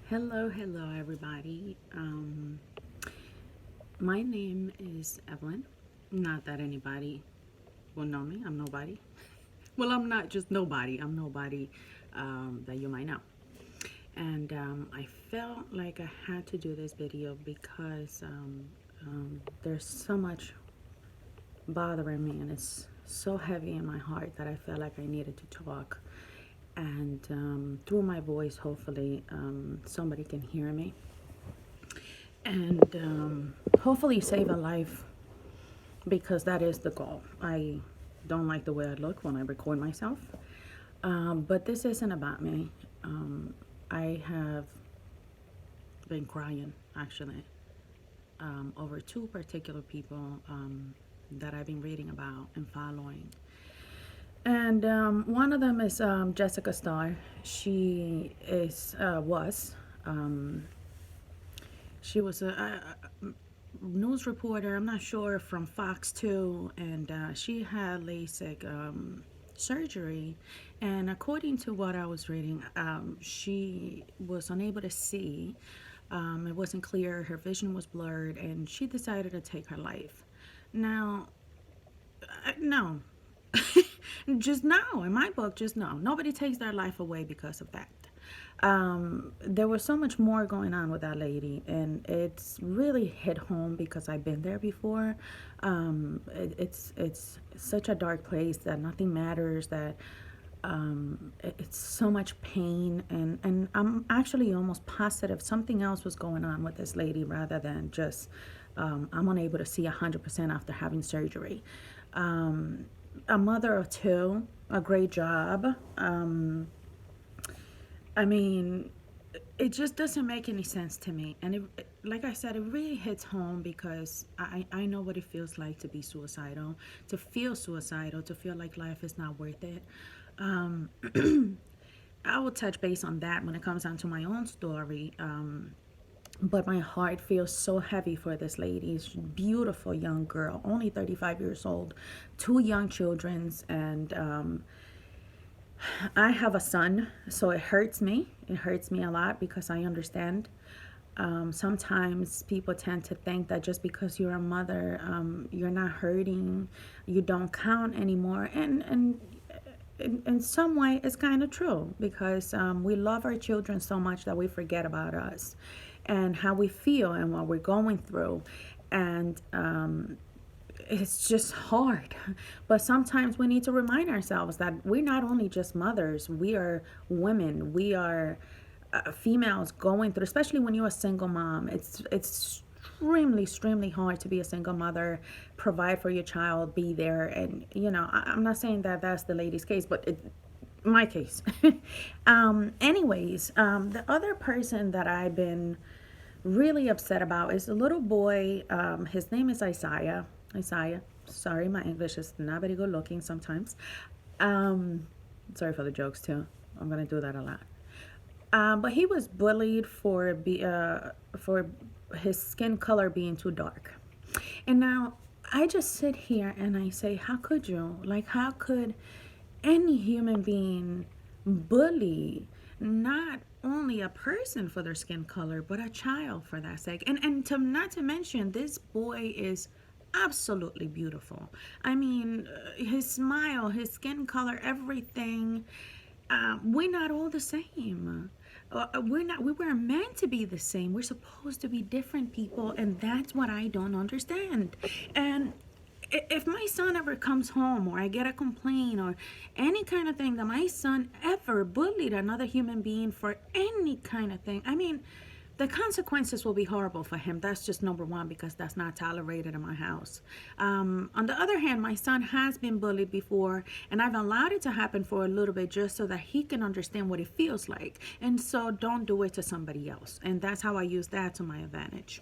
Hello, everybody. My name is Evelyn. Not that anybody will know me. I'm nobody. Well, I'm not just nobody. I'm nobody that you might know. And I felt like I had to do this video because there's so much bothering me, and it's so heavy in my heart that I felt like I needed to talk. And through my voice, hopefully, somebody can hear me and hopefully save a life, because that is the goal. I don't like the way I look when I record myself, but this isn't about me. I have been crying actually over two particular people that I've been reading about and following. And one of them is Jessica Starr. She is um, she was a news reporter. I'm not sure, from Fox 2, and she had LASIK surgery. And according to what I was reading, she was unable to see. It wasn't clear. Her vision was blurred, and she decided to take her life. Now, no. Just no. In my book, just no. Nobody takes their life away because of that. There was so much more going on with that lady, and it's really hit home because I've been there before. It's such a dark place that nothing matters, that it's so much pain, and I'm actually almost positive something else was going on with this lady rather than just I'm unable to see 100% after having surgery. A mother of two, a great job. I mean, it just doesn't make any sense to me. And like I said, it really hits home because I know what it feels like to be suicidal, to feel like life is not worth it. Um, I will touch base on that when it comes down to my own story. But my heart feels so heavy for this lady. She's a beautiful young girl, only 35 years old, two young children, and I have a son, so it hurts me. It hurts me a lot because I understand. Sometimes people tend to think that just because you're a mother, you're not hurting, you don't count anymore. And in some way, it's kind of true because we love our children so much that we forget about us and how we feel and what we're going through. And it's just hard. But sometimes we need to remind ourselves that we're not only just mothers, we are women, we are females going through, especially when you're a single mom. It's extremely hard to be a single mother, provide for your child, be there. And I'm not saying that that's the lady's case, but my case. The other person that I've been really upset about is a little boy. His name is Isaiah. Sorry, my English is not very good looking sometimes. Um, Sorry for the jokes too. I'm gonna do that a lot. But he was bullied for his skin color being too dark. And now I just sit here and I say, how could you? Like, how could any human being bully not only a person for their skin color, but a child for that sake? And to not to mention, this boy is absolutely beautiful. I mean, his smile, his skin color, everything. We're not all the same. We're not. We were meant to be the same. We're supposed to be different people, and that's what I don't understand. And if my son ever comes home, or I get a complaint, or any kind of thing that my son ever bullied another human being for any kind of thing, I mean, the consequences will be horrible for him. That's just number one, because that's not tolerated in my house. On the other hand, my son has been bullied before, and I've allowed it to happen for a little bit just so that he can understand what it feels like. And so don't do it to somebody else. And that's how I use that to my advantage.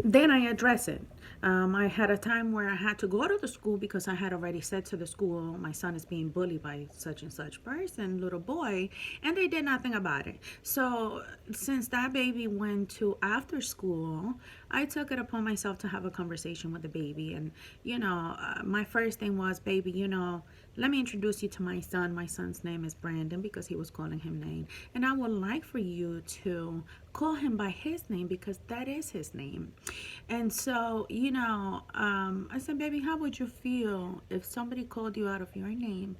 Then I address it. I had a time where I had to go to the school because I had already said to the school, my son is being bullied by such and such person, little boy, and they did nothing about it. So since that baby went to after school, I took it upon myself to have a conversation with the baby. And, my first thing was, baby, let me introduce you to my son. My son's name is Brandon because he was calling him name. And I would like for you to call him by his name because that is his name. And so, I said, baby, how would you feel if somebody called you out of your name?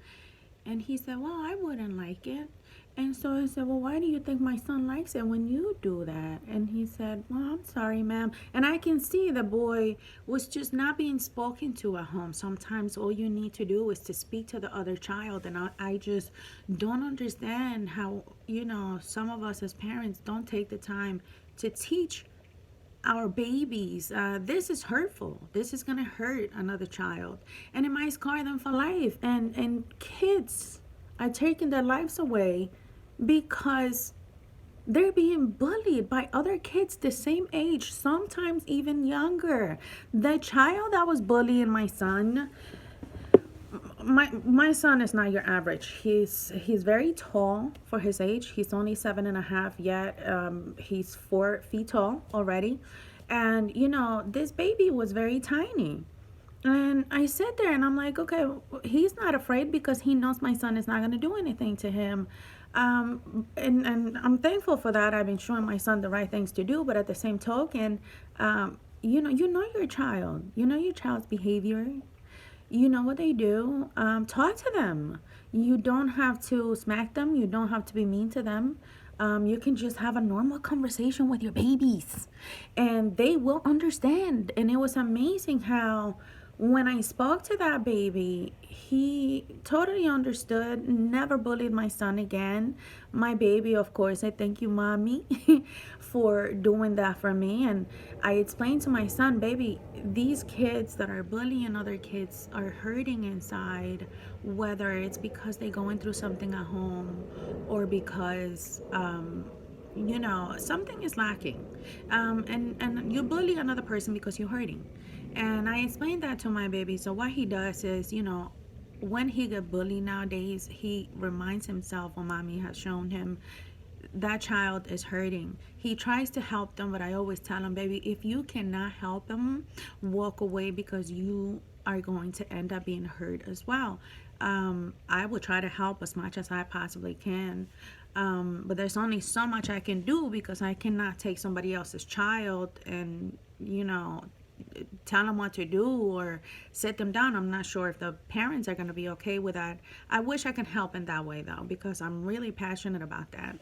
And he said, well, I wouldn't like it. And so I said, well, why do you think my son likes it when you do that? And he said, well, I'm sorry, ma'am. And I can see the boy was just not being spoken to at home. Sometimes all you need to do is to speak to the other child. And I just don't understand how, some of us as parents don't take the time to teach our babies. This is hurtful. This is going to hurt another child. And it might scar them for life. And kids are taking their lives away because they're being bullied by other kids the same age, sometimes even younger. The child that was bullying my son, my son is not your average. He's very tall for his age. He's only 7.5 yet. He's 4 feet tall already. And this baby was very tiny. And I sit there and I'm like, okay, he's not afraid because he knows my son is not going to do anything to him. And I'm thankful for that. I've been showing my son the right things to do. But at the same token, you know your child. You know your child's behavior. You know what they do. Talk to them. You don't have to smack them. You don't have to be mean to them. You can just have a normal conversation with your babies and they will understand. And it was amazing how when I spoke to that baby, he totally understood, never bullied my son again. My baby, of course, I thank you, mommy, for doing that for me. And I explained to my son, baby, these kids that are bullying other kids are hurting inside, whether it's because they're going through something at home or because something is lacking, and you bully another person because you're hurting. And I explained that to my baby. So what he does is, when he get bullied nowadays, he reminds himself what mommy has shown him. That child is hurting. He tries to help them, but I always tell him, baby, if you cannot help them, walk away because you are going to end up being hurt as well. I will try to help as much as I possibly can. But there's only so much I can do because I cannot take somebody else's child and, tell them what to do or sit them down. I'm not sure if the parents are going to be okay with that. I wish I could help in that way though, because I'm really passionate about that.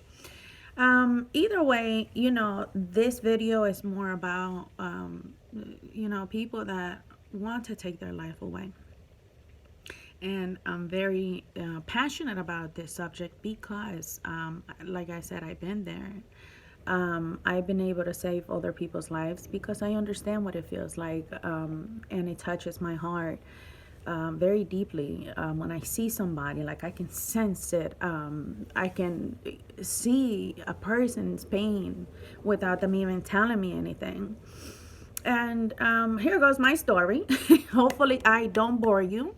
Either way, this video is more about, people that want to take their life away. And I'm very passionate about this subject because, like I said, I've been there. I've been able to save other people's lives because I understand what it feels like, and it touches my heart very deeply. When I see somebody, like I can sense it. I can see a person's pain without them even telling me anything. And here goes my story. Hopefully I don't bore you.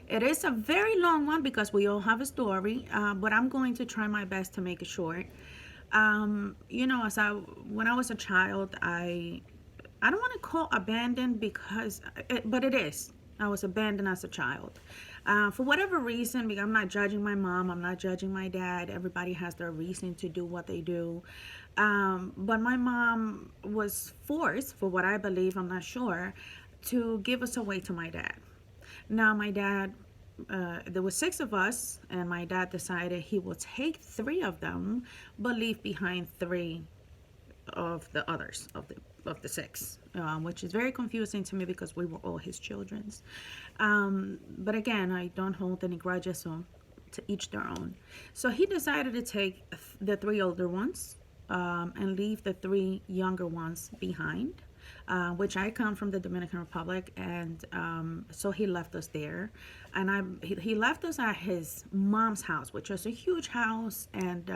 It is a very long one because we all have a story, but I'm going to try my best to make it short. When I was a child, I don't want to call abandoned but it is. I was abandoned as a child. For whatever reason, because I'm not judging my mom, I'm not judging my dad. Everybody has their reason to do what they do. But my mom was forced, for what I believe, I'm not sure, to give us away to my dad. Now, my dad, there were 6 of us, and my dad decided he would take 3 of them, but leave behind 3 of the others of the 6, which is very confusing to me because we were all his children's. But again, I don't hold any grudges, so to each their own. So he decided to take the 3 older ones and leave the 3 younger ones behind. Which I come from the Dominican Republic, and so he left us there, and he left us at his mom's house, which was a huge house, and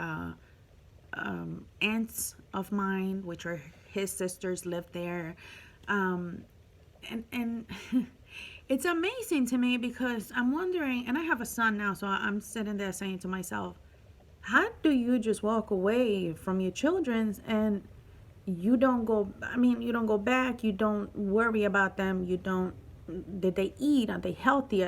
aunts of mine, which are his sisters, lived there, and it's amazing to me because I'm wondering, and I have a son now, so I'm sitting there saying to myself, how do you just walk away from your children's and you don't go back, you don't worry about them, did they eat, are they healthy,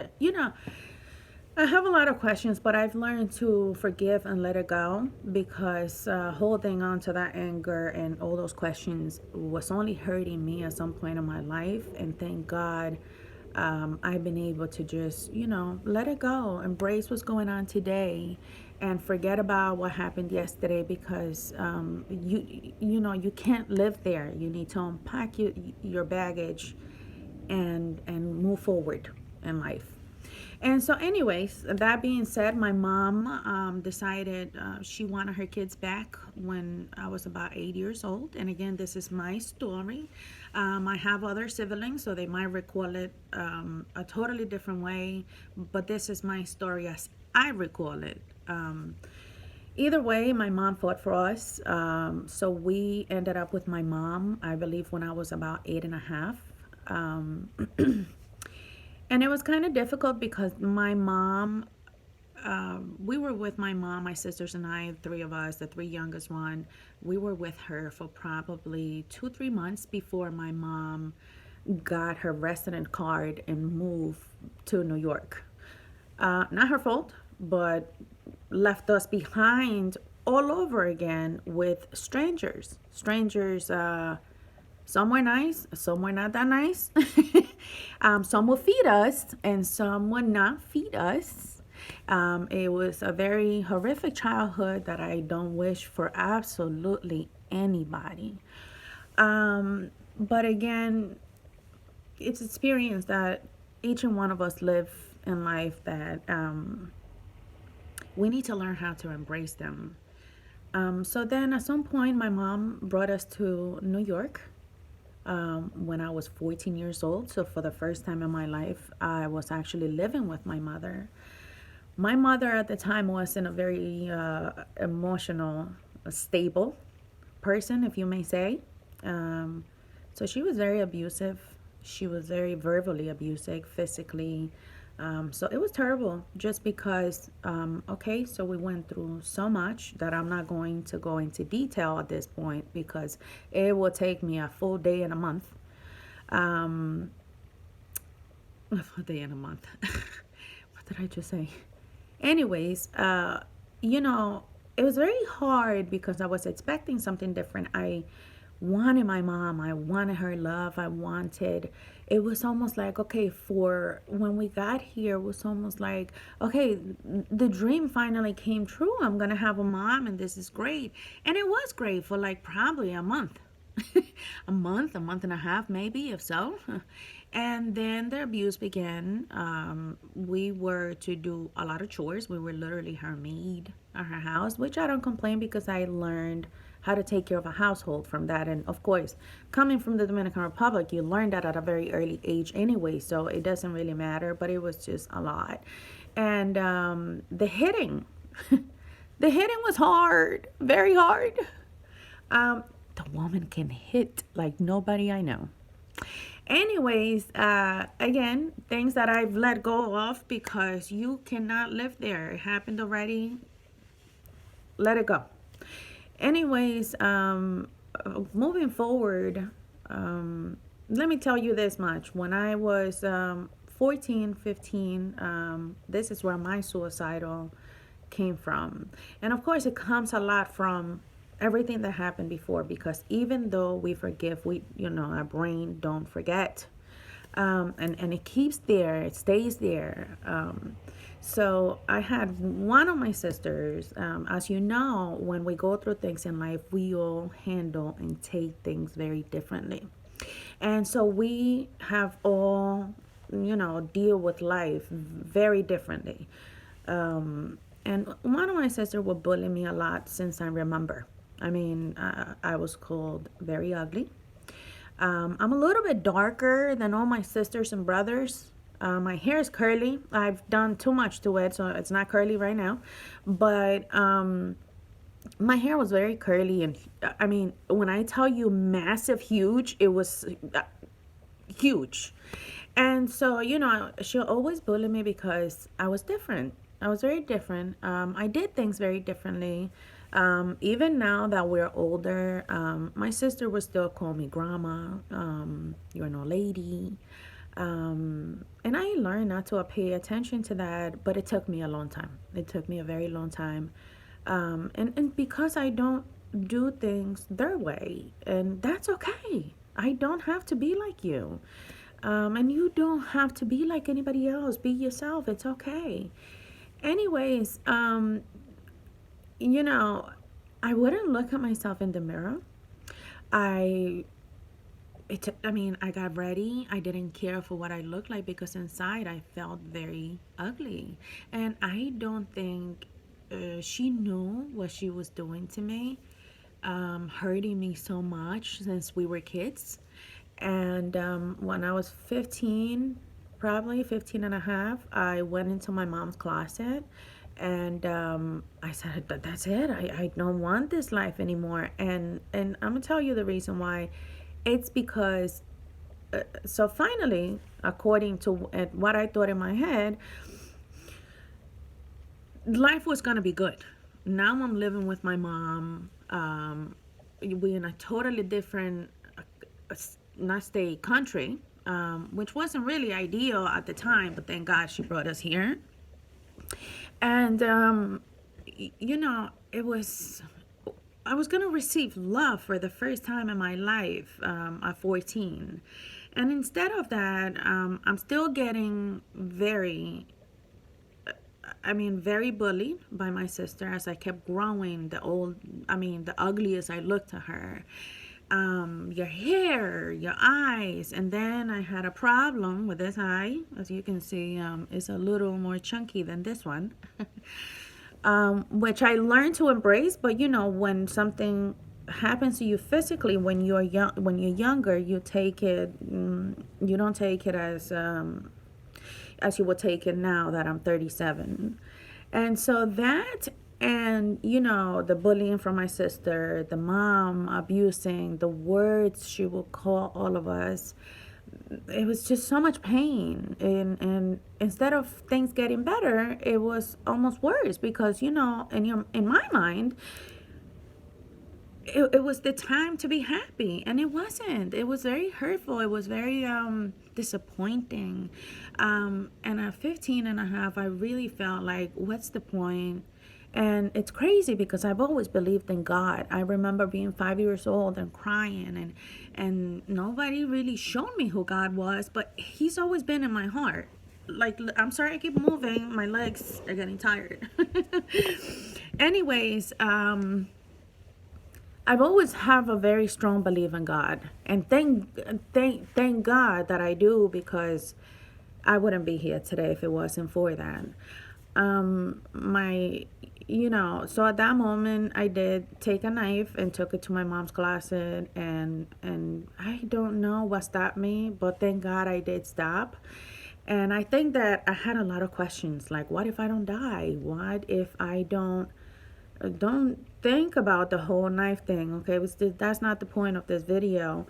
I have a lot of questions, but I've learned to forgive and let it go because holding on to that anger and all those questions was only hurting me at some point in my life. And thank God I've been able to just, let it go, embrace what's going on today, and forget about what happened yesterday because you can't live there. You need to unpack your baggage and move forward in life. And so, anyways, that being said, my mom decided she wanted her kids back when I was about 8 years old. And again, this is my story. I have other siblings, so they might recall it a totally different way. But this is my story as I recall it. Either way, my mom fought for us. So we ended up with my mom, I believe, when I was about 8 and a half. Um, and it was kind of difficult because my mom, we were with my mom, my sisters and I, three of us, the three youngest one. We were with her for probably 2, 3 months before my mom got her resident card and moved to New York. Not her fault, but left us behind all over again with strangers. Strangers, some were nice, some were not that nice. Some would feed us, and some would not feed us. It was a very horrific childhood that I don't wish for absolutely anybody. But again, it's experience that each and one of us live in life that we need to learn how to embrace them. So then at some point, my mom brought us to New York when I was 14 years old. So for the first time in my life, I was actually living with my mother. My mother at the time wasn't a very emotional, stable person, if you may say. Um, so she was very abusive. She was very verbally abusive, physically. So it was terrible just because, okay, so we went through so much that I'm not going to go into detail at this point because it will take me a full day and a month. Um, a full day and a month. What did I just say? Anyways, you know, it was very hard because I was expecting something different. I wanted my mom, I wanted her love, I wanted, it was almost like, okay, for when we got here, it was almost like, okay, the dream finally came true. I'm gonna have a mom, and this is great. And it was great for like probably a month. A month and a half, maybe, if so. And then the abuse began. We were to do a lot of chores. We were literally her maid at her house, which I don't complain because I learned how to take care of a household from that. And of course, coming from the Dominican Republic, you learn that at a very early age anyway, so it doesn't really matter, but it was just a lot. And the hitting, the hitting was hard, very hard. The woman can hit like nobody I know. Anyways, again, things that I've let go of because you cannot live there. It happened already. Let it go. Anyways, moving forward, let me tell you this much. When I was 14, 15, this is where my suicidal came from. And of course, it comes a lot from everything that happened before because even though we forgive, our brain don't forget. And it keeps there, it stays there. So I had one of my sisters, as you know, when we go through things in life, we all handle and take things very differently. And so we have all, deal with life very differently. And one of my sisters would bully me a lot since I remember. I mean, I was called very ugly. I'm a little bit darker than all my sisters and brothers. My hair is curly. I've done too much to it, so it's not curly right now. But my hair was very curly. And I mean, when I tell you massive, huge, it was huge. And so, she'll always bully me because I was different. I was very different. I did things very differently. Even now that we're older, my sister would still call me grandma. You're an old lady. And I learned not to pay attention to that, but it took me a long time. It took me a very long time. And because I don't do things their way, and that's okay. I don't have to be like you. And you don't have to be like anybody else. Be yourself. It's okay. Anyways, you know, I wouldn't look at myself in the mirror. I I mean, I got ready. I didn't care for what I looked like because inside I felt very ugly. And I don't think she knew what she was doing to me, hurting me so much since we were kids. And when I was 15, probably 15 and a half, I went into my mom's closet and I said, That's it. I don't want this life anymore." And I'm going to tell you the reason why. It's because, so finally, according to what I thought in my head, life was going to be good. Now I'm living with my mom. We're in a totally different, not state, country, which wasn't really ideal at the time, but thank God she brought us here. And, it was, I was going to receive love for the first time in my life at 14. And instead of that, I'm still getting very bullied by my sister as I kept growing. The ugliest I looked to her. Your hair, your eyes. And then I had a problem with this eye. As you can see, it's a little more chunky than this one. Which I learned to embrace. But when something happens to you physically when you're younger, you take it. You don't take it as you would take it now that I'm 37. And so that, and the bullying from my sister, the mom abusing, the words she would call all of us, it was just so much pain. And instead of things getting better, it was almost worse because in my mind, it was the time to be happy, and it wasn't. It was very hurtful. It was very disappointing. And at 15 and a half, I really felt like, what's the point? And it's crazy because I've always believed in God. I remember being 5 years old and crying, and nobody really showed me who God was, but he's always been in my heart. Like, I'm sorry I keep moving. My legs are getting tired. Anyways, I've always have a very strong belief in God, and thank God that I do, because I wouldn't be here today if it wasn't for that. My, so at that moment, I did take a knife and took it to my mom's closet, and I don't know what stopped me, but thank God I did stop. And I think that I had a lot of questions, like, what if I don't die? What if I don't think about the whole knife thing, okay? That's not the point of this video.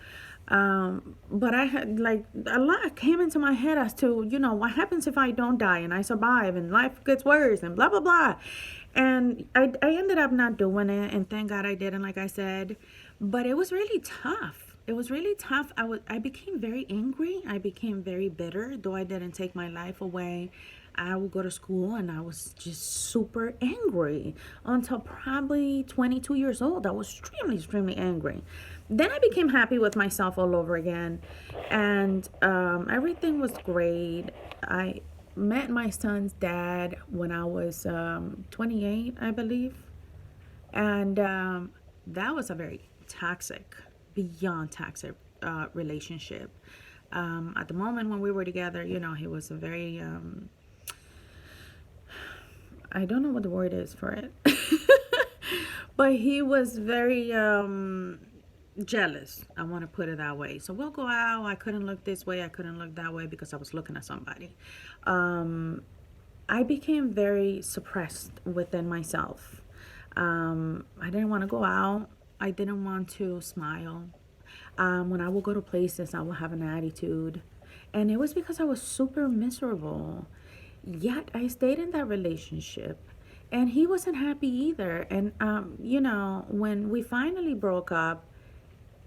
But I had, like, a lot came into my head as to, what happens if I don't die and I survive and life gets worse and blah, blah, blah. And I ended up not doing it, and thank God I didn't, like I said. But it was really tough. It was really tough. I became very angry. I became very bitter, though I didn't take my life away. I would go to school and I was just super angry until probably 22 years old. I was extremely, extremely angry. Then I became happy with myself all over again, and everything was great. I met my son's dad when I was 28, I believe, and that was a very toxic, beyond toxic relationship. At the moment when we were together, he was a very I don't know what the word is for it. But he was very jealous. I want to put it that way. So we'll go out. I couldn't look this way. I couldn't look that way because I was looking at somebody. I became very suppressed within myself. I didn't want to go out. I didn't want to smile. When I would go to places, I would have an attitude. And it was because I was super miserable. Yet I stayed in that relationship, and he wasn't happy either. And when we finally broke up,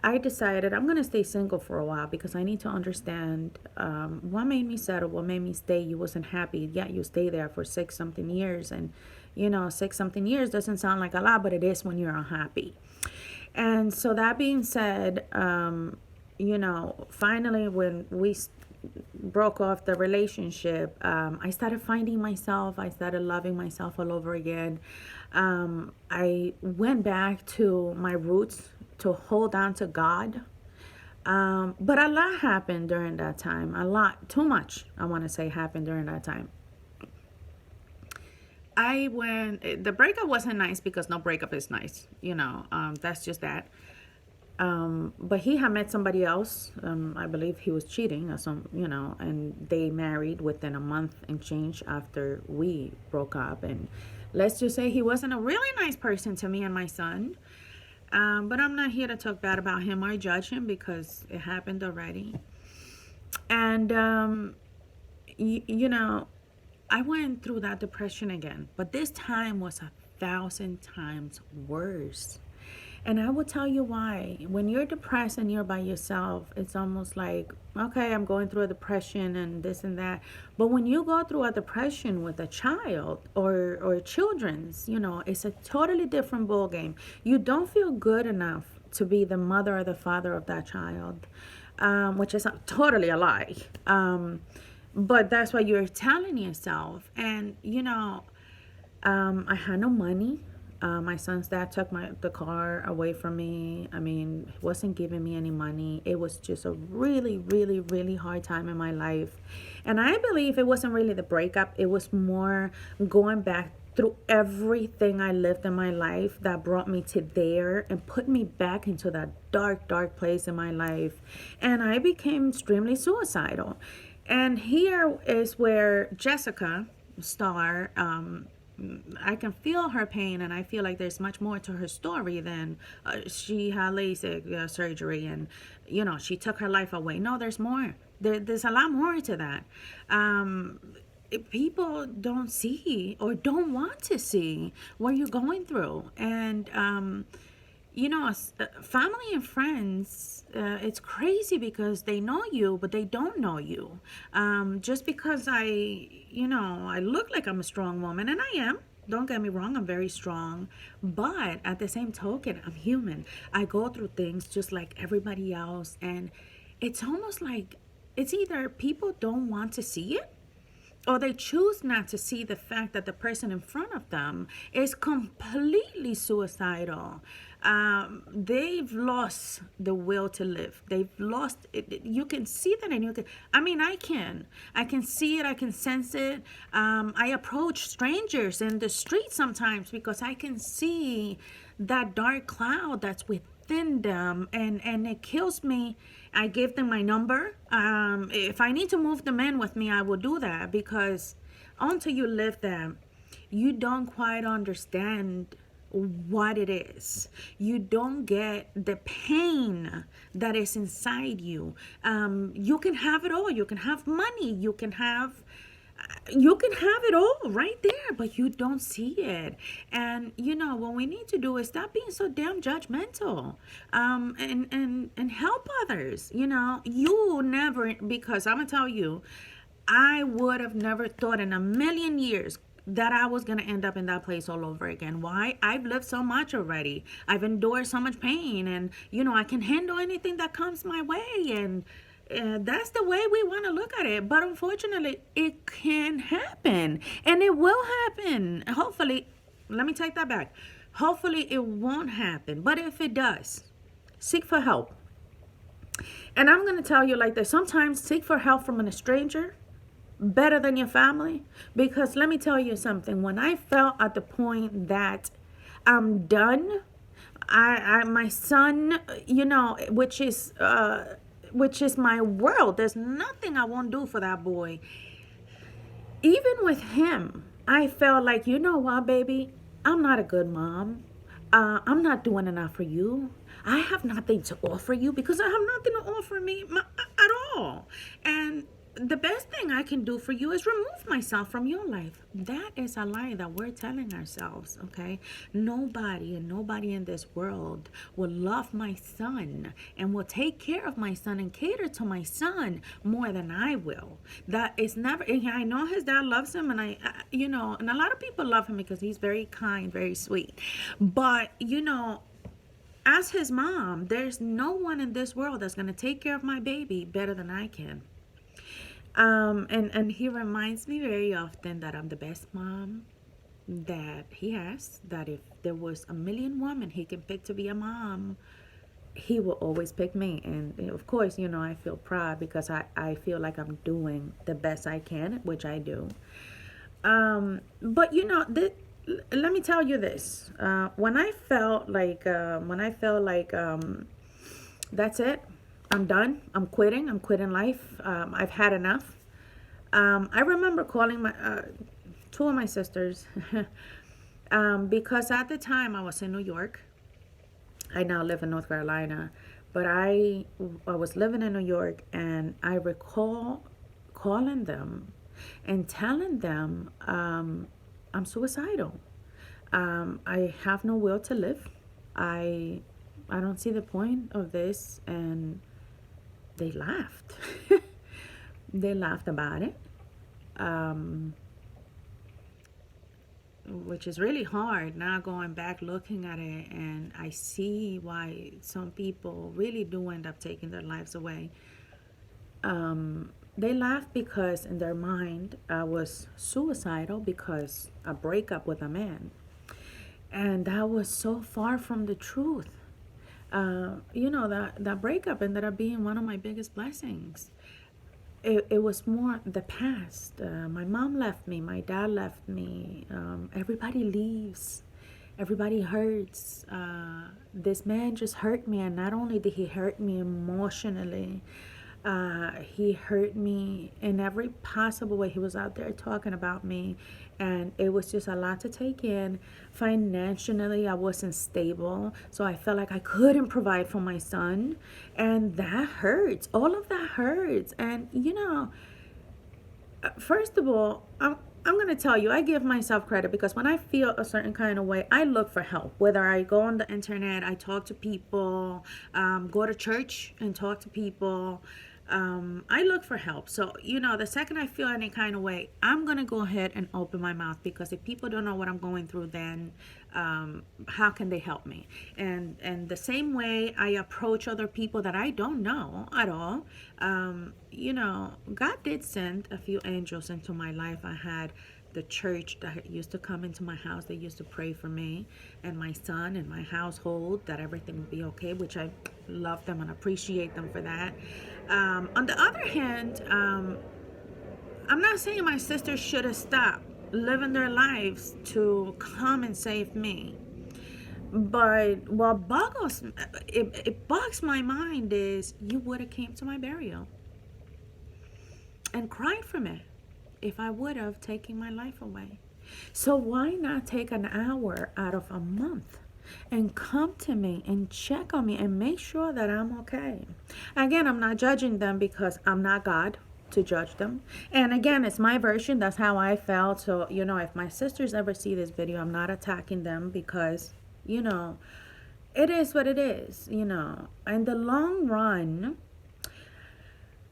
I decided I'm going to stay single for a while because I need to understand what made me settle, what made me stay. You wasn't happy, yet you stay there for 6 something years. And, 6 something years doesn't sound like a lot, but it is when you're unhappy. And so that being said, finally, when we broke off the relationship, I started finding myself. I started loving myself all over again. I went back to my roots to hold on to God. But a lot happened during that time. A lot, too much, I want to say, happened during that time. The breakup wasn't nice because no breakup is nice. That's just that. But he had met somebody else. I believe he was cheating or and they married within a month and change after we broke up. And let's just say he wasn't a really nice person to me and my son. But I'm not here to talk bad about him or judge him because it happened already. And, I went through that depression again, but this time was 1,000 times worse. And I will tell you why. When you're depressed and you're by yourself, it's almost like, okay, I'm going through a depression and this and that. But when you go through a depression with a child or children's, it's a totally different ballgame. You don't feel good enough to be the mother or the father of that child, which is totally a lie. But that's what you're telling yourself. And, I had no money. My son's dad took the car away from me. I mean, he wasn't giving me any money. It was just a really, really, really hard time in my life. And I believe it wasn't really the breakup. It was more going back through everything I lived in my life that brought me to there and put me back into that dark, dark place in my life. And I became extremely suicidal. And here is where Jessica Star, I can feel her pain, and I feel like there's much more to her story than she had LASIK surgery and, she took her life away. No, there's more. There's a lot more to that. People don't see or don't want to see what you're going through. And, family and friends, it's crazy because they know you, but they don't know you. Just because I look like I'm a strong woman, and I am. Don't get me wrong, I'm very strong. But at the same token, I'm human. I go through things just like everybody else. And it's almost like it's either people don't want to see it, or they choose not to see the fact that the person in front of them is completely suicidal. They've lost the will to live. They've lost it. You can see that, and I can see it. I can sense it. I approach strangers in the street sometimes because I can see that dark cloud that's within them, and it kills me. I give them my number. If I need to move them in with me, I will do that, because until you live them, you don't quite understand what it is. You don't get the pain that is inside you. You can have it all. You can have money. You can have it all right there, but you don't see it. And what we need to do is stop being so damn judgmental, and help others. You never, because I'm gonna tell you, I would have never thought in a million years that I was going to end up in that place all over again. Why? I've lived so much already. I've endured so much pain, and I can handle anything that comes my way. And that's the way we want to look at it. But unfortunately, it can happen, and it will happen. Hopefully, let me take that back. Hopefully it won't happen. But if it does, seek for help. And I'm going to tell you like this. Sometimes seek for help from a stranger better than your family. Because let me tell you something. When I felt at the point that I'm done, my son, which is my world. There's nothing I won't do for that boy. Even with him, I felt like, you know what, baby? I'm not a good mom. I'm not doing enough for you. I have nothing to offer you because I have nothing to offer me at all. And the best thing I can do for you is remove myself from your life. That is a lie that we're telling ourselves, okay? Nobody and nobody in this world will love my son and will take care of my son and cater to my son more than I will. That is never, and I know his dad loves him, and and a lot of people love him because he's very kind, very sweet. But, as his mom, there's no one in this world that's going to take care of my baby better than I can. And he reminds me very often that I'm the best mom that he has, that if there was a million women he can pick to be a mom, he will always pick me. And of course, I feel proud because I feel like I'm doing the best I can, which I do. But let me tell you this. When I felt like that's it, I'm done, I'm quitting life, I've had enough. I remember calling my two of my sisters because at the time I was in New York. I now live in North Carolina, but I was living in New York, and I recall calling them and telling them I'm suicidal. I have no will to live. I I don't see the point of this, and they laughed. They laughed about it, um, which is really hard now going back looking at it, and I see why some people really do end up taking their lives away. They laughed because in their mind I was suicidal because a breakup with a man, and that was so far from the truth. That breakup ended up being one of my biggest blessings. It was more the past. My mom left me, my dad left me. Everybody leaves, everybody hurts. This man just hurt me, and not only did he hurt me emotionally, he hurt me in every possible way. He was out there talking about me, and it was just a lot to take in. Financially, I wasn't stable, so I felt like I couldn't provide for my son, and that hurts. All of that hurts. And first of all, I'm going to tell you, I give myself credit because when I feel a certain kind of way, I look for help. Whether I go on the internet, I talk to people, go to church and talk to people. I look for help. So, the second I feel any kind of way, I'm going to go ahead and open my mouth, because if people don't know what I'm going through, then how can they help me? And the same way I approach other people that I don't know at all, God did send a few angels into my life. I had the church that used to come into my house. They used to pray for me and my son and my household, that everything would be okay, which I love them and appreciate them for that. On the other hand, I'm not saying my sisters should have stopped living their lives to come and save me. But what it bugs my mind is, you would have came to my burial and cried for me if I would have taken my life away. So why not take an hour out of a month and come to me and check on me and make sure that I'm okay? Again, I'm not judging them because I'm not God to judge them. And again, it's my version. That's how I felt. So, if my sisters ever see this video, I'm not attacking them because, it is what it is. In the long run,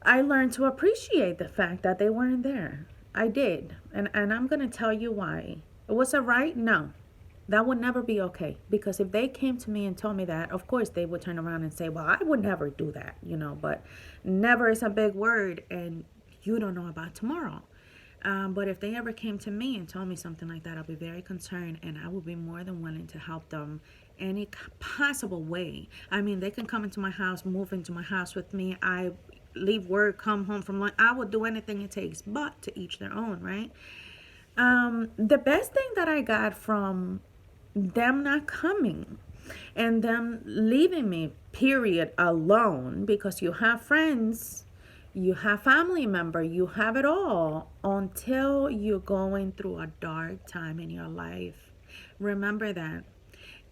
I learned to appreciate the fact that they weren't there. I did. And I'm going to tell you why. Was it right? No. That would never be okay. Because if they came to me and told me that, of course they would turn around and say, well, I would never do that, but never is a big word, and you don't know about tomorrow. But if they ever came to me and told me something like that, I'll be very concerned, and I would be more than willing to help them any possible way. I mean, they can come into my house, move into my house with me. I leave work, come home from lunch. I would do anything it takes, but to each their own, right? The best thing that I got from them not coming and them leaving me, period, alone, because you have friends, you have family member, you have it all, until you're going through a dark time in your life. Remember that.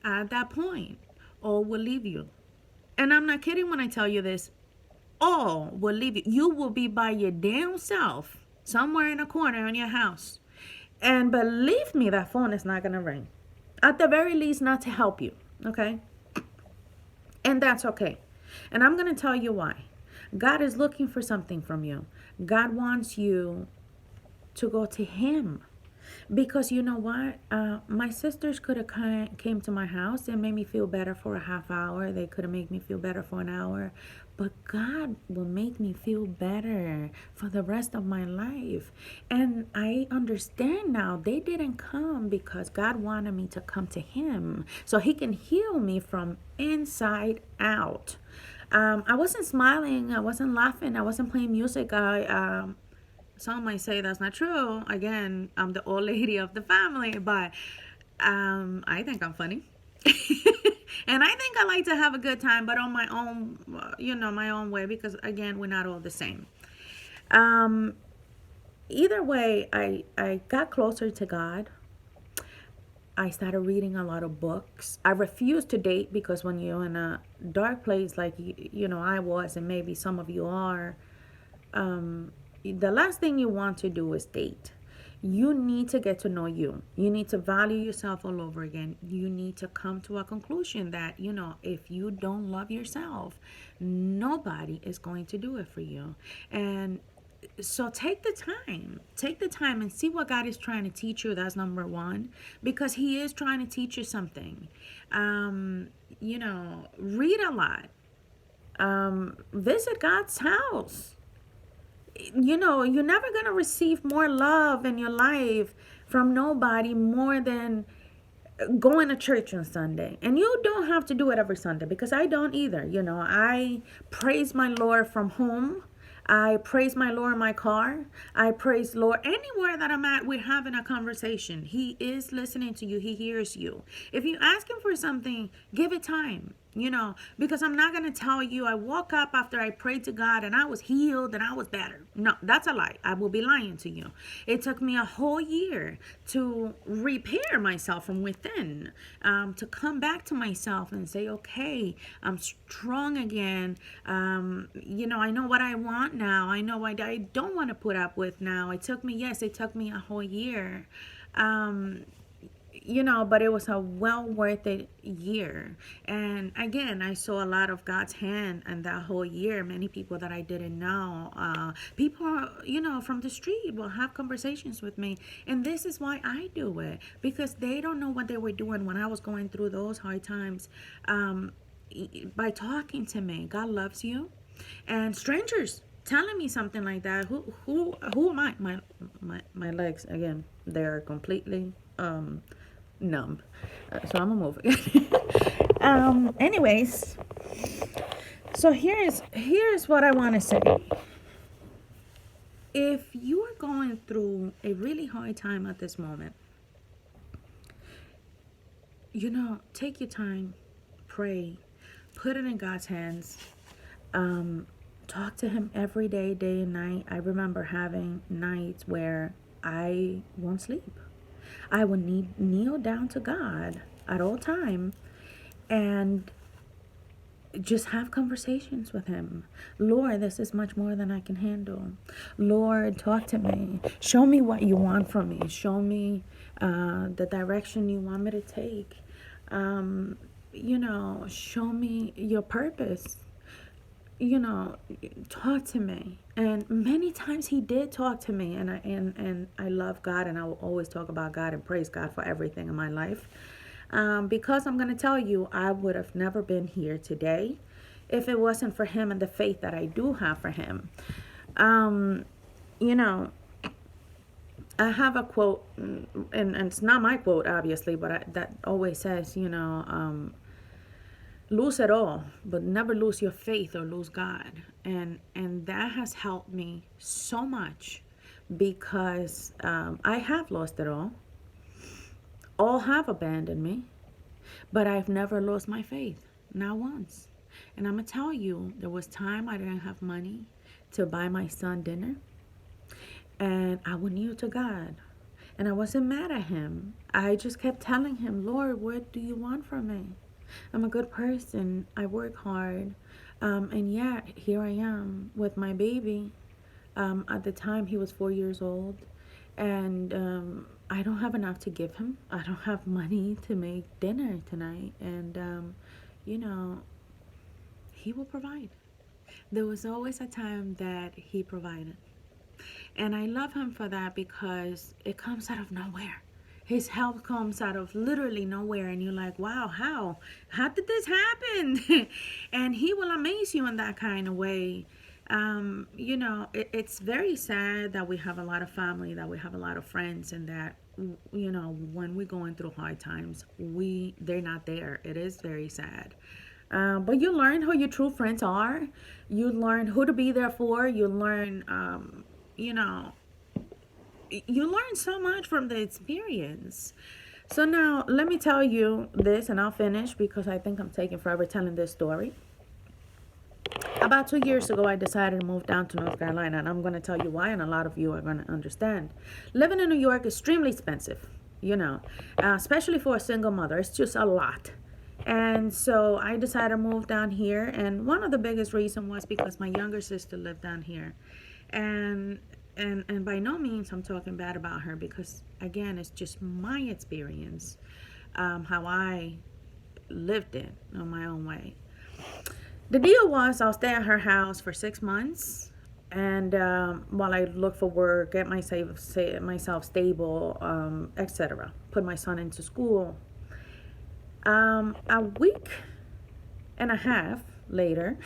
At that point, all will leave you. And I'm not kidding when I tell you this. all will leave you. You will be by your damn self somewhere in a corner in your house. And believe me, that phone is not going to ring. At the very least, not to help you. Okay? And that's okay. And I'm going to tell you why. God is looking for something from you. God wants you to go to Him. Because you know what? My sisters could have came to my house and made me feel better for a half hour. They could have made me feel better for an hour. But God will make me feel better for the rest of my life. And I understand now they didn't come because God wanted me to come to Him so He can heal me from inside out. I wasn't smiling. I wasn't laughing. I wasn't playing music. Some might say that's not true. Again, I'm the old lady of the family, but I think I'm funny. And I think I like to have a good time, but on my own, my own way, because again, we're not all the same. Either way, I got closer to God. I started reading a lot of books. I refused to date because when you're in a dark place like, I was, and maybe some of you are, the last thing you want to do is date. You need to get to know you. You need to value yourself all over again. You need to come to a conclusion that, if you don't love yourself, nobody is going to do it for you. And so take the time and see what God is trying to teach you. That's number one, because He is trying to teach you something. Read a lot. Visit God's house. You're never going to receive more love in your life from nobody more than going to church on Sunday. And you don't have to do it every Sunday, because I don't either. I praise my Lord from home. I praise my Lord in my car. I praise Lord anywhere that I'm at. We're having a conversation. He is listening to you. He hears you. If you ask Him for something, give it time. Because I'm not going to tell you I woke up after I prayed to God and I was healed and I was better. No, that's a lie. I will be lying to you. It took me a whole year to repair myself from within, to come back to myself and say, okay, I'm strong again. I know what I want now. I know what I don't want to put up with now. It took me a whole year. But it was a well worth it year. And again, I saw a lot of God's hand in that whole year. Many people that I didn't know, people, from the street will have conversations with me. And this is why I do it, because they don't know what they were doing when I was going through those hard times. By talking to me, God loves you. And strangers telling me something like that, who am I? My legs, again, they're completely numb, so I'm gonna move it. Anyways, so here's what I want to say. If you are going through a really hard time at this moment, take your time, pray, put it in God's hands. Talk to Him every day, day and night. I remember having nights where I won't sleep. I would kneel down to God at all time and just have conversations with Him. Lord, this is much more than I can handle. Lord, talk to me. Show me what you want from me. Show me the direction you want me to take. Show me your purpose. Talk to me. And many times He did talk to me, and I love God, and I will always talk about God and praise God for everything in my life. Because I'm going to tell you, I would have never been here today if it wasn't for Him and the faith that I do have for Him. I have a quote, and it's not my quote, obviously, but that always says, lose it all, but never lose your faith or lose God. And that has helped me so much, because I have lost it all. All have abandoned me, but I've never lost my faith, not once. And I'm going to tell you, there was time I didn't have money to buy my son dinner, and I would kneel to God, and I wasn't mad at Him. I just kept telling Him, Lord, what do you want from me? I'm a good person. I work hard. And yet, here I am with my baby. At the time, he was 4 years old. And I don't have enough to give him. I don't have money to make dinner tonight. And, you know, he will provide. There was always a time that he provided. And I love him for that because it comes out of nowhere. His help comes out of literally nowhere, and you're like, wow, how? How did this happen? And he will amaze you in that kind of way. It's very sad that we have a lot of family, that we have a lot of friends, and that, when we're going through hard times, they're not there. It is very sad. But you learn who your true friends are. You learn who to be there for. You know, you learn so much from the experience. So now let me tell you this, and I'll finish because I think I'm taking forever telling this story. About 2 years ago, I decided to move down to North Carolina, and I'm going to tell you why, and a lot of you are going to understand. Living in New York is extremely expensive, especially for a single mother. It's just a lot. And so I decided to move down here, and one of the biggest reasons was because my younger sister lived down here. And by no means I'm talking bad about her, because again, it's just my experience, how I lived it on my own way. The deal was I'll stay at her house for 6 months, and while I look for work, get myself stable, etc. Put my son into school. A week and a half later,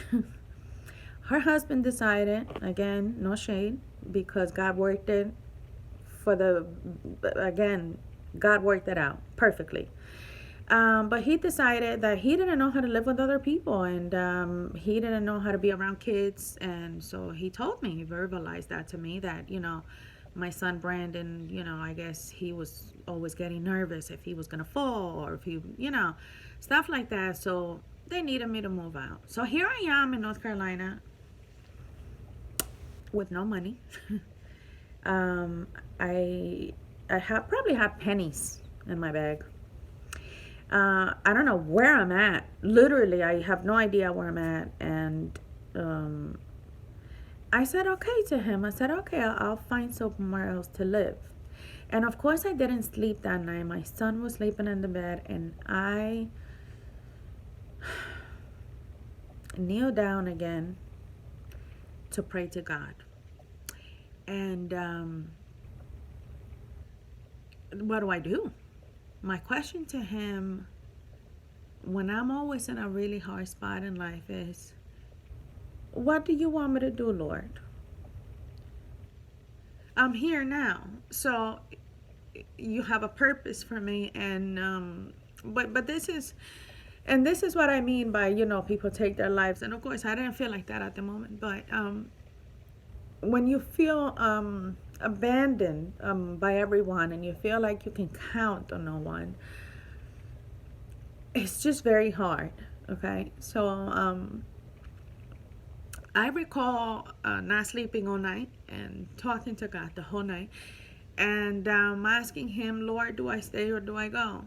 her husband decided, again, no shade, because God worked it God worked it out perfectly. But he decided that he didn't know how to live with other people, and he didn't know how to be around kids. And so he told me, he verbalized that to me, that, my son Brandon, I guess he was always getting nervous if he was going to fall, or if he, stuff like that. So they needed me to move out. So here I am in North Carolina with no money. I probably have pennies in my bag. I don't know where I'm at. Literally, I have no idea where I'm at. And I said okay to him. I said, okay, I'll find somewhere else to live. And of course, I didn't sleep that night. My son was sleeping in the bed, and I kneeled down again to pray to God. And what do I do? My question to him, when I'm always in a really hard spot in life, is, what do you want me to do, Lord? I'm here now, so you have a purpose for me. And but this is what I mean by, people take their lives. And of course, I didn't feel like that at the moment, but when you feel abandoned by everyone, and you feel like you can count on no one, it's just very hard. Okay, so I recall not sleeping all night and talking to God the whole night, and asking him, Lord, do I stay or do I go?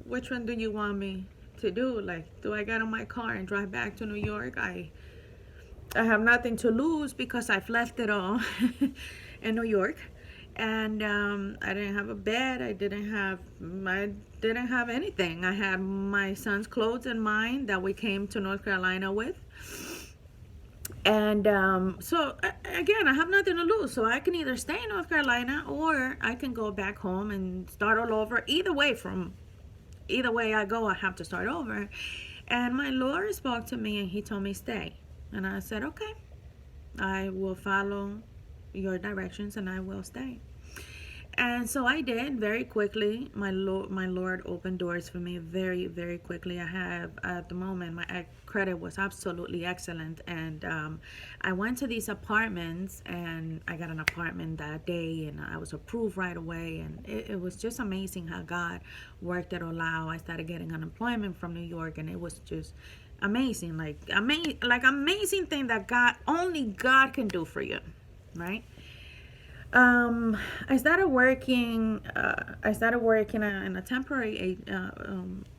Which one do you want me to do? Like, do I get in my car and drive back to New York? I have nothing to lose because I've left it all in New York. And I didn't have a bed. I didn't have anything. I had my son's clothes and mine that we came to North Carolina with. And so again, I have nothing to lose. So I can either stay in North Carolina, or I can go back home and start all over. Either way I go, I have to start over. And my Lord spoke to me, and he told me stay. And I said, okay, I will follow your directions, and I will stay. And so I did very quickly. My Lord opened doors for me very, very quickly. I have, at the moment, my credit was absolutely excellent. And I went to these apartments, and I got an apartment that day, and I was approved right away. And it was just amazing how God worked it all out. I started getting unemployment from New York, and it was just amazing. Amazing thing that only God can do for you, right? Um, I started working. I started working in a temporary.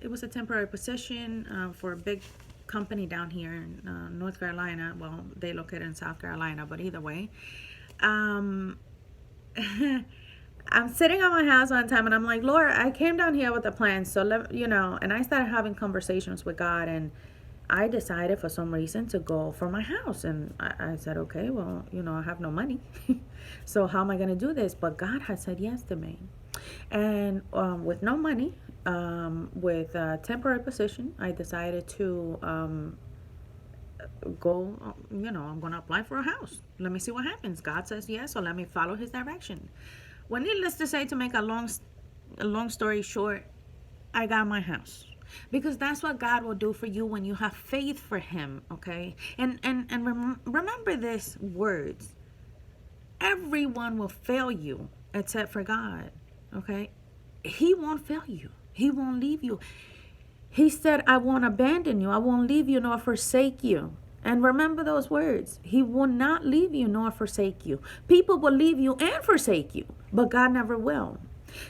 It was a temporary position for a big company down here in North Carolina. Well, they located in South Carolina, but either way, um, I'm sitting at my house one time and I'm like, Lord, I came down here with a plan. So, and I started having conversations with God, and I decided for some reason to go for my house. And I said, okay, well, I have no money. So, how am I going to do this? But God had said yes to me. And with no money, with a temporary position, I decided to go, I'm going to apply for a house. Let me see what happens. God says yes, so let me follow his direction. Well, needless to say, to make a long story short, I got my house. Because that's what God will do for you when you have faith for him, okay? And remember this words. Everyone will fail you except for God, okay? He won't fail you. He won't leave you. He said, I won't abandon you. I won't leave you nor forsake you. And remember those words. He will not leave you nor forsake you. People will leave you and forsake you, but God never will.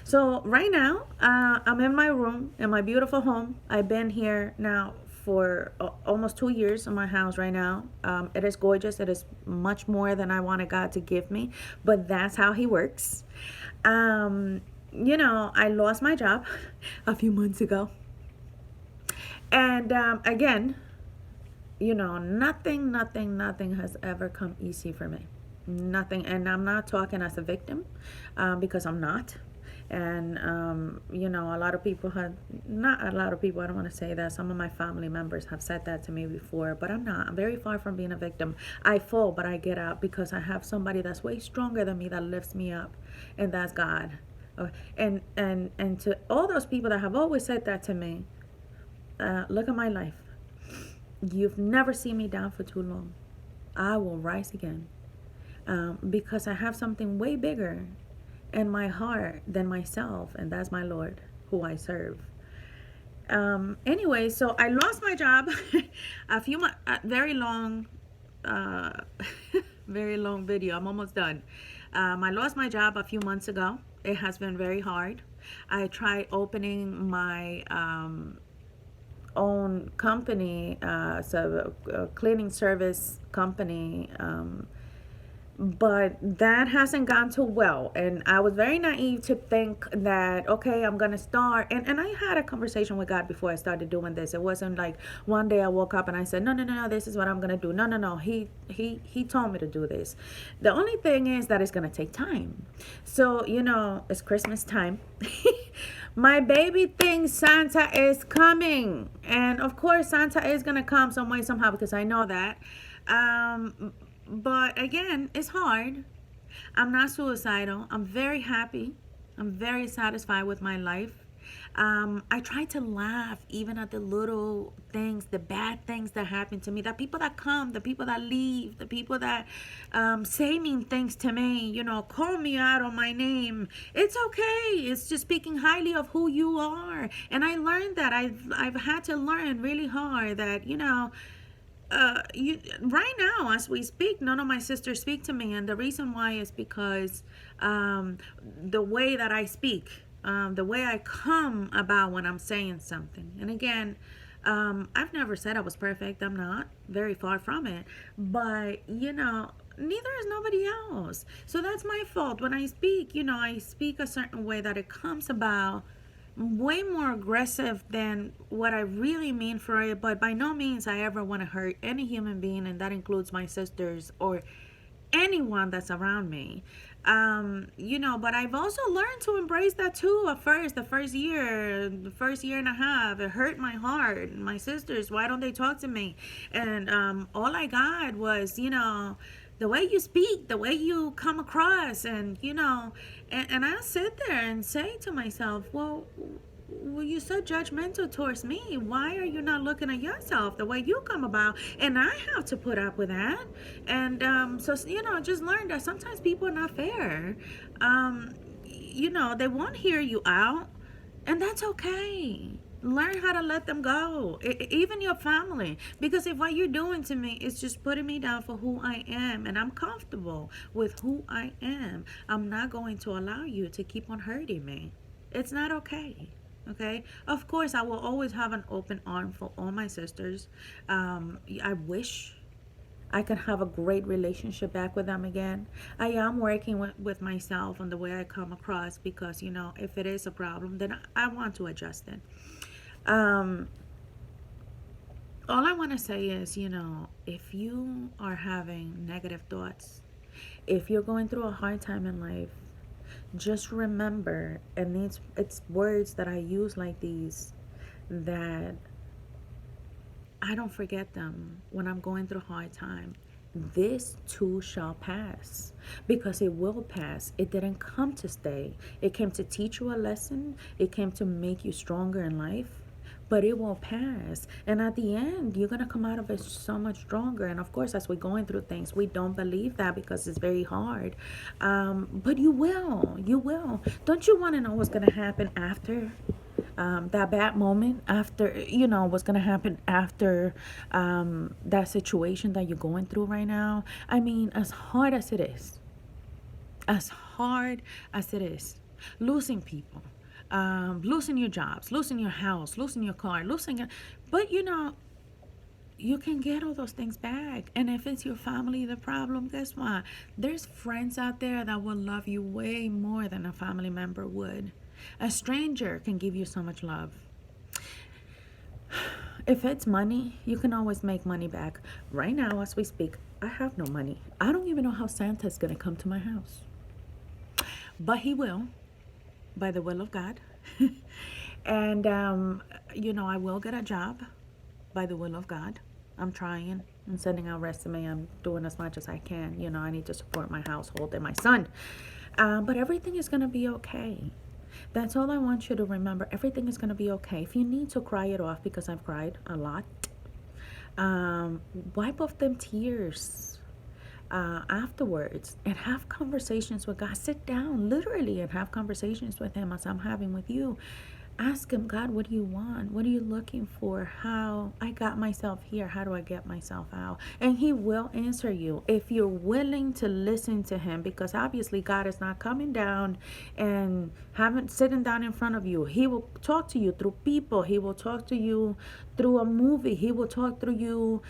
So right now, I'm in my room, in my beautiful home. I've been here now for almost 2 years in my house right now. It is gorgeous. It is much more than I wanted God to give me, but that's how he works. I lost my job a few months ago. And again, nothing has ever come easy for me. Nothing. And I'm not talking as a victim because I'm not. And, a lot of people not a lot of people, I don't want to say that. Some of my family members have said that to me before, but I'm not. I'm very far from being a victim. I fall, but I get up because I have somebody that's way stronger than me that lifts me up, and that's God. And to all those people that have always said that to me, look at my life. You've never seen me down for too long. I will rise again because I have something way bigger in my heart than myself, and that's my Lord who I serve. Anyway, so I lost my job a few months, very long, very long video. I'm almost done. I lost my job a few months ago. It has been very hard. I tried opening my own company, so a cleaning service company, but that hasn't gone too well. And I was very naive to think that, okay, I'm gonna start, and I had a conversation with God before I started doing this. It wasn't like one day I woke up and I said, no, this is what I'm gonna do. No, he told me to do this. The only thing is that it's gonna take time. So it's Christmas time. My baby thinks Santa is coming, and of course Santa is gonna come some way somehow, because I know that. But again, it's hard. I'm not suicidal. I'm very happy. I'm very satisfied with my life. I try to laugh even at the little things, the bad things that happen to me, the people that come, the people that leave, the people that say mean things to me, call me out on my name. It's okay. It's just speaking highly of who you are. And I learned that. I've had to learn really hard that, right now as we speak, none of my sisters speak to me, and the reason why is because the way that I speak, the way I come about when I'm saying something. And again, I've never said I was perfect. I'm not, very far from it, but neither is nobody else. So that's my fault. When I speak, I speak a certain way that it comes about way more aggressive than what I really mean for it. But by no means I ever want to hurt any human being, and that includes my sisters or anyone that's around me. But I've also learned to embrace that too. At first, the first year and a half, it hurt my heart. My sisters, why don't they talk to me? And all I got was, the way you speak, the way you come across, and and I sit there and say to myself, well, you're so judgmental towards me. Why are you not looking at yourself, the way you come about? And I have to put up with that. And so just learn that sometimes people are not fair. They won't hear you out, and that's okay. Learn how to let them go, even your family. Because if what you're doing to me is just putting me down for who I am, and I'm comfortable with who I am, I'm not going to allow you to keep on hurting me. It's not okay. Okay, of course, I will always have an open arm for all my sisters. I wish I can have a great relationship back with them again. I am working with myself on the way I come across, because, if it is a problem, then I want to adjust it. Um, all I want to say is, if you are having negative thoughts, if you're going through a hard time in life, just remember, and it's words that I use like these, that I don't forget them when I'm going through a hard time. This too shall pass, because it will pass. It didn't come to stay. It came to teach you a lesson. It came to make you stronger in life, but it will pass. And at the end, you're going to come out of it so much stronger. And of course, as we're going through things, we don't believe that because it's very hard. But you will. You will. Don't you want to know what's going to happen after? That bad moment, after, what's going to happen after that situation that you're going through right now. I mean, as hard as it is, losing people, losing your jobs, losing your house, losing your car, but you can get all those things back. And if it's your family the problem, guess what? There's friends out there that will love you way more than a family member would. A stranger can give you so much love. If it's money, you can always make money back. Right now, as we speak, I have no money. I don't even know how Santa's going to come to my house. But he will, by the will of God. And, I will get a job by the will of God. I'm trying. I'm sending out resume. I'm doing as much as I can. I need to support my household and my son. But everything is going to be okay. That's all I want you to remember. Everything is going to be okay. If you need to cry it off, because I've cried a lot, wipe off them tears afterwards and have conversations with God. Sit down literally and have conversations with him as I'm having with you. Ask him, God, what do you want? What are you looking for? How I got myself here? How do I get myself out? And he will answer you if you're willing to listen to him, because obviously God is not coming down and sitting down in front of you. He will talk to you through people. He will talk to you through a movie. He will talk through you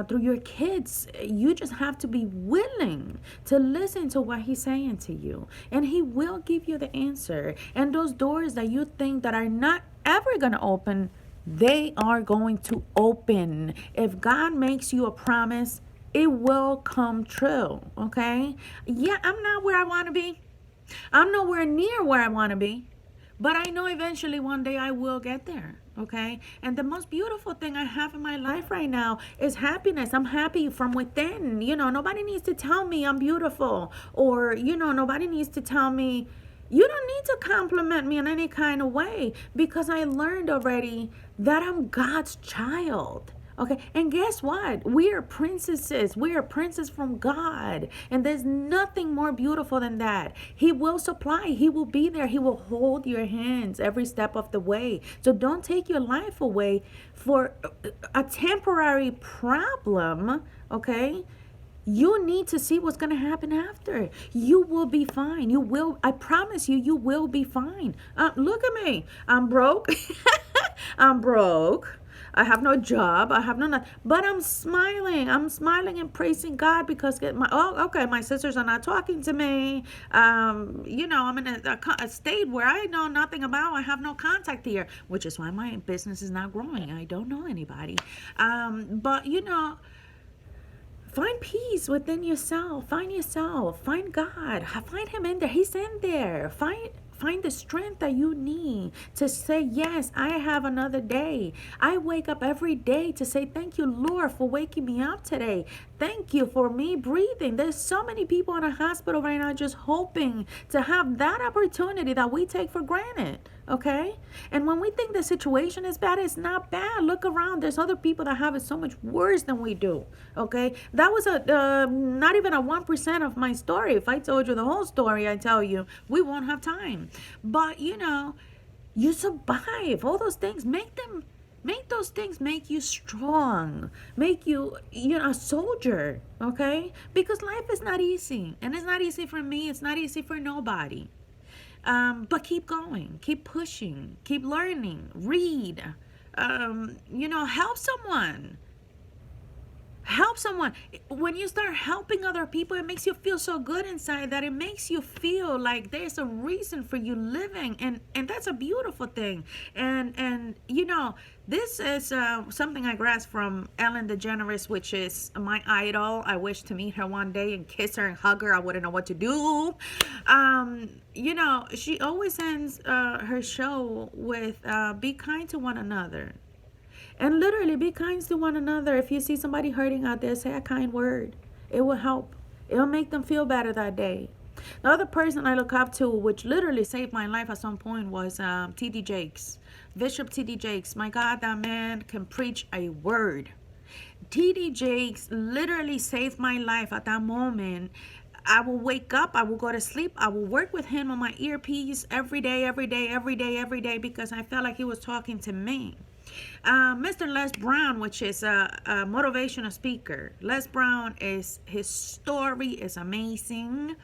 through your kids. You just have to be willing to listen to what he's saying to you, and he will give you the answer. And those doors that you think that are not ever going to open, they are going to open. If God makes you a promise, it will come true. Okay? Yeah, I'm not where I want to be. I'm nowhere near where I want to be, but I know eventually one day I will get there. Okay? And the most beautiful thing I have in my life right now is happiness. I'm happy from within. Nobody needs to tell me I'm beautiful, or, nobody needs to tell me. You don't need to compliment me in any kind of way, because I learned already that I'm God's child. Okay, and guess what? We are princesses. We are princes from God. And there's nothing more beautiful than that. He will supply. He will be there. He will hold your hands every step of the way. So don't take your life away for a temporary problem, okay? You need to see what's going to happen after. You will be fine. You will. I promise you, you will be fine. Look at me. I'm broke. I'm broke. I have no job. I have no, but I'm smiling. I'm smiling and praising God because my sisters are not talking to me. I'm in a state where I know nothing about. I have no contact here, which is why my business is not growing. I don't know anybody. But find peace within yourself. Find yourself. Find God. Find him in there. He's in there. Find the strength that you need to say, yes, I have another day. I wake up every day to say, thank you, Lord, for waking me up today. Thank you for me breathing. There's so many people in a hospital right now just hoping to have that opportunity that we take for granted. Okay? And when we think the situation is bad, it's not bad. Look around. There's other people that have it so much worse than we do. Okay? That was not even a 1% of my story. If I told you the whole story, I tell you, we won't have time. But, You survive. All those things make those things make you strong, make you, a soldier, okay? Because life is not easy, and it's not easy for me, it's not easy for nobody. But keep going, keep pushing, keep learning, read, help someone. Help someone. When you start helping other people, it makes you feel so good inside that it makes you feel like there's a reason for you living, and that's a beautiful thing. And this is something I grasped from Ellen DeGeneres, which is my idol. I wish to meet her one day and kiss her and hug her. I wouldn't know what to do. She always ends her show with be kind to one another. And literally be kind to one another. If you see somebody hurting out there, say a kind word. It will help. It will make them feel better that day. The other person I look up to, which literally saved my life at some point, was T.D. Jakes. Bishop T.D. Jakes. My God, that man can preach a word. T.D. Jakes literally saved my life at that moment. I will wake up, I will go to sleep, I will work with him on my earpiece every day, every day, every day, every day, because I felt like he was talking to me. Mr. Les Brown, which is a motivational speaker. Les Brown, his story is amazing.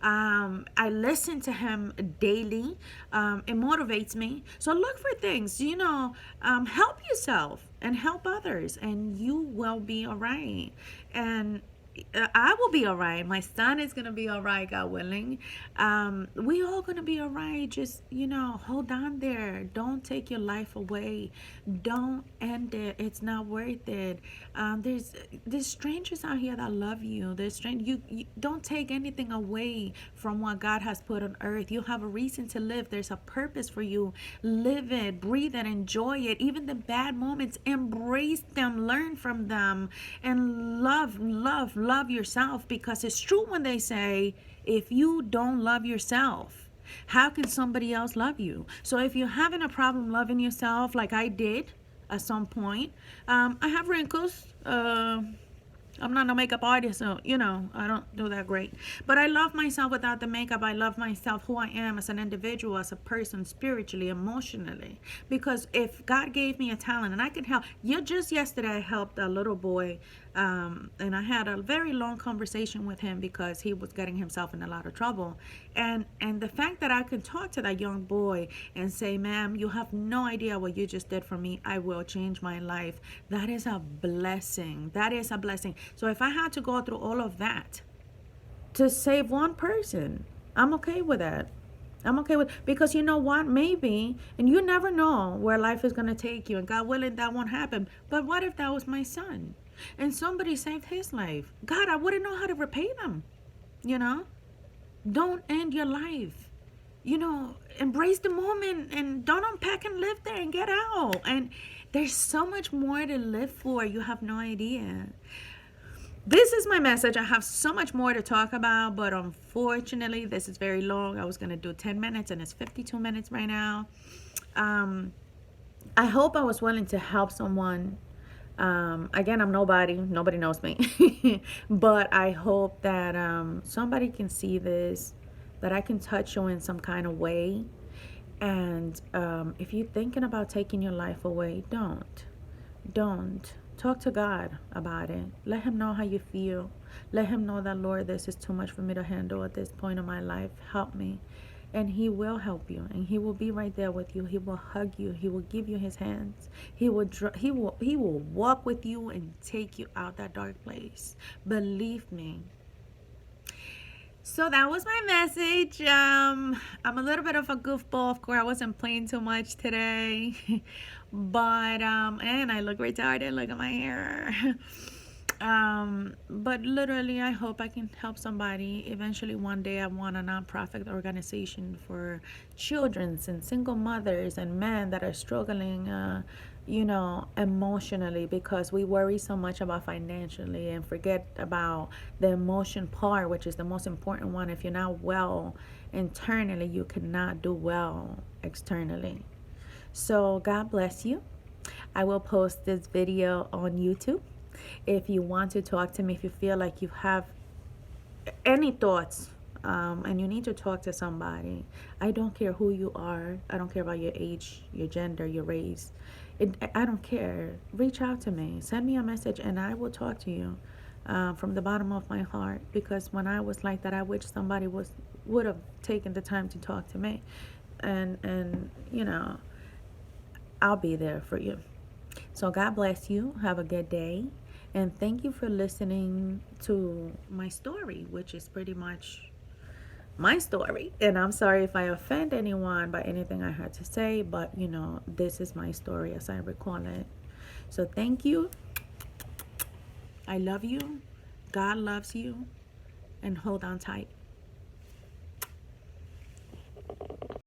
I listen to him daily. It motivates me. So look for things, help yourself and help others, and you will be all right. And I will be all right. My son is gonna be all right, God willing. We all gonna be all right. Just hold on there. Don't take your life away. Don't end it. It's not worth it. There's strangers out here that love you. You don't take anything away from what God has put on earth. You have a reason to live. There's a purpose for you. Live it, breathe it, enjoy it. Even the bad moments, embrace them, learn from them, and love yourself, because it's true when they say, if you don't love yourself, how can somebody else love you? So if you're having a problem loving yourself, like I did at some point, I have wrinkles. I'm not a makeup artist, so I don't do that great. But I love myself without the makeup. I love myself who I am as an individual, as a person, spiritually, emotionally. Because if God gave me a talent and I can help, just yesterday I helped a little boy, and I had a very long conversation with him because he was getting himself in a lot of trouble. And the fact that I can talk to that young boy and say, ma'am, you have no idea what you just did for me. I will change my life. That is a blessing. That is a blessing. So if I had to go through all of that to save one person, I'm okay with that. I'm okay with, because you know what, maybe, and you never know where life is going to take you, and God willing, that won't happen. But what if that was my son and somebody saved his life? God, I wouldn't know how to repay them. Don't end your life. Embrace the moment and don't unpack and live there and get out. And there's so much more to live for. You have no idea. This is my message. I have so much more to talk about, but unfortunately, this is very long. I was going to do 10 minutes, and it's 52 minutes right now. I hope I was willing to help someone. Again, I'm nobody. Nobody knows me. But I hope that somebody can see this, that I can touch you in some kind of way. And if you're thinking about taking your life away, don't. Talk to God about it. Let him know how you feel. Let him know that, Lord, this is too much for me to handle at this point in my life. Help me. And he will help you, and he will be right there with you. He will hug you. He will give you his hands. He will walk with you and take you out that dark place. Believe me. So that was my message. I'm a little bit of a goofball. Of course, I wasn't playing too much today. But, and I look retarded. Look at my hair. But literally, I hope I can help somebody. Eventually, one day, I want a nonprofit organization for children and single mothers and men that are struggling, emotionally, because we worry so much about financially and forget about the emotion part, which is the most important one. If you're not well internally, you cannot do well externally. So God bless you. I will post this video on YouTube. If you want to talk to me, if you feel like you have any thoughts and you need to talk to somebody. I don't care who you are. I don't care about your age, your gender, your race. I don't care. Reach out to me. Send me a message, and I will talk to you from the bottom of my heart. Because when I was like that, I wish somebody would have taken the time to talk to me, and I'll be there for you. So God bless you. Have a good day. And thank you for listening to my story, which is pretty much my story. And I'm sorry if I offend anyone by anything I had to say, but this is my story as I recall it. So thank you. I love you. God loves you. And hold on tight.